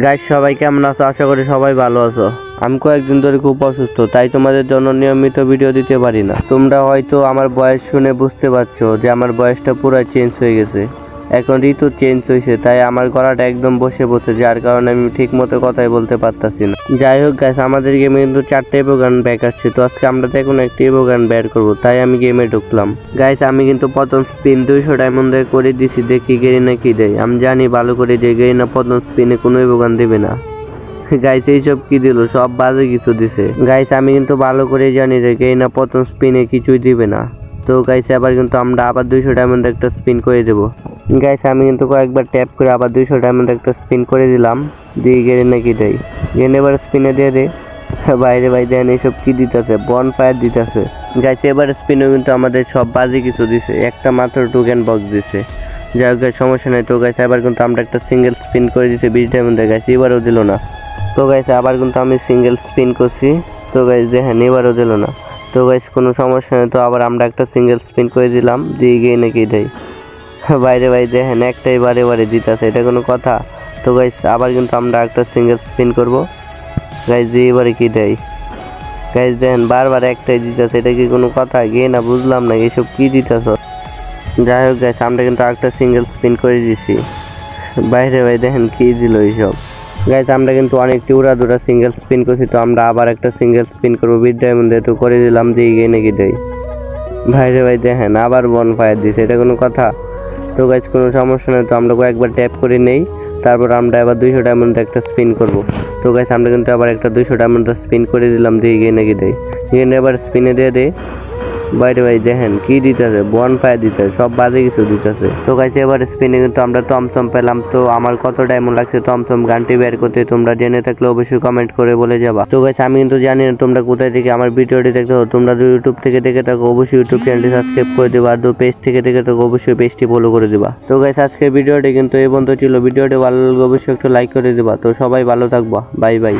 Guys সবাই কেমন আছো? আশা করি সবাই ভালো আছো। আমি কয়েকদিন ধরে খুব অসুস্থ, তাই তোমাদের জন্য নিয়মিত ভিডিও দিতে পারি না। তোমরা হয়তো আমার বয়স শুনে বুঝতে পারছো যে আমার বয়সটা পুরো চেঞ্জ হয়ে গেছে। এখন ঋতু চেঞ্জ হয়েছে, তাই আমার গলাটা একদম বসে বসে, যার কারণে আমি ঠিক মতো কথাই বলতে পারতাছি না। যাই হোক গাইস, আমাদের গেমে কিন্তু 4টা ইভোগান ব্যাক আসছে, তো আজকে আমরা এখন একটা ইভোগান বের করবো, তাই আমি গেমে ঢুকলাম। গাইস আমি কিন্তু প্রথম স্পিন 200 ডায়মন্ড দিয়ে করে দিছি, দেখি গেরিনা কি দেয়। আমি জানি ভালো করে যে গেরিনা প্রথম স্পিনে কোনো ইভোগান দেবে না। গাইস এইসব কি দিল, সব বাজে কিছু দিছে। গাইস আমি কিন্তু ভালো করে জানি যে গেরিনা প্রথম স্পিনে কিছুই দিবে না। তো গাইস আবার কিন্তু আমরা আবার 200 ডায়মন্ড একটা স্পিন করে দেবো। গাইস আমি কিন্তু কয়েকবার ট্যাপ করে আবার 200 ডায়মন্ড একটা স্পিন করে দিলাম, দিয়ে গেরিনা কি দেয়। গেরিনা এবার স্পিনে দিয়ে দে। বাইরে দেন এইসব কি দিতেছে, বন ফায়ার দিতেছে। গাইস এবার স্পিনে কিন্তু আমাদের সব বাজে কিছু দিছে, একটা মাত্র টোকেন বক্স দিছে। যাই হোক গাইস সমস্যা নেই। তো গাইস এবার কিন্তু আমরা একটা সিঙ্গেল স্পিন করে দিছি 20 ডায়মন্ডে। গাইস এবারও দিল না। তো গাইস আবার কিন্তু আমি সিঙ্গেল স্পিন করছি, তো গাইস দেখেন এবারও দিল না। তো গাইস কোনো সমস্যা নেই, তো আবার আমরা একটা সিঙ্গেল স্পিন করে দিলাম, দিয়ে গিয়ে নাকি দেয়। বাইরে দেখেন একটাই বারে দিতেছে, এটা কোনো কথা? তো গাইস আবার কিন্তু আমরা একটা সিঙ্গেল স্পিন করব। গাইস দিয়ে এবারে কি দেয়। গাইস দেখেন বারবার একটাই দিতেছে, এটা কি কোনো কথা? গিয়ে না বুঝলাম না এসব কি দিতেছ। যাই হোক গাইস আমরা কিন্তু একটা সিঙ্গেল স্পিন করে দিছি। বাইরে দেখেন কি দিল এইসব। গাইস আমরা কিন্তু অনেকটি উড়াধুরা সিঙ্গেল স্পিন করছি, তো আমরা আবার একটা সিঙ্গেল স্পিন করবো 20 ডায়মন্ডে। তো করে দিলাম, দিয়ে গিয়ে নাকি দেয়। বাইরে দেখেন আবার বন ফায়ার দিছে, এটা কোনো কথা? তো গাইস কোনো সমস্যা নেই, তো আমরা কয়েকবার ট্যাপ করে নেই, তারপর আমরা আবার 200 ডায়মন্ড একটা স্পিন করব। তো গাইস আমরা কিন্তু আবার একটা 200 ডায়মন্ড স্পিন করে দিলাম, দিয়ে গিয়ে নাকি দেয়। গিয়ে এবার স্পিনে দিয়ে দে। বাইরে দেখেন কি দিতেছে, বন ফায়ার দিতেছে, সব বাজে কিছু দিতেছে। তো গাইস এবার স্পিনে কিন্তু আমরা টমসম পেলাম। তো আমার কত ডায়মন্ড লাগছে টমসম গানটি বের করতে তোমরা জেনে থাকলে অবশ্যই কমেন্ট করে বলে যাবা। তো গাইস আমি কিন্তু জানি না তোমরা কোথায় থেকে আমার ভিডিওটি দেখতে हो। তোমরা যদি ইউটিউব থেকে দেখে থাকো অবশ্যই ইউটিউব চ্যানেলটি সাবস্ক্রাইব করে দিবা, আর পেজ থেকে দেখে থাকো অবশ্যই পেজটি ফলো করে দিবা। তো গাইস আজকের ভিডিওটি কিন্তু এই পর্যন্ত ছিল। ভিডিওটি ভালো লাগলে অবশ্যই একটু লাইক করে দিবা। তো সবাই ভালো থাকবা, বাই বাই।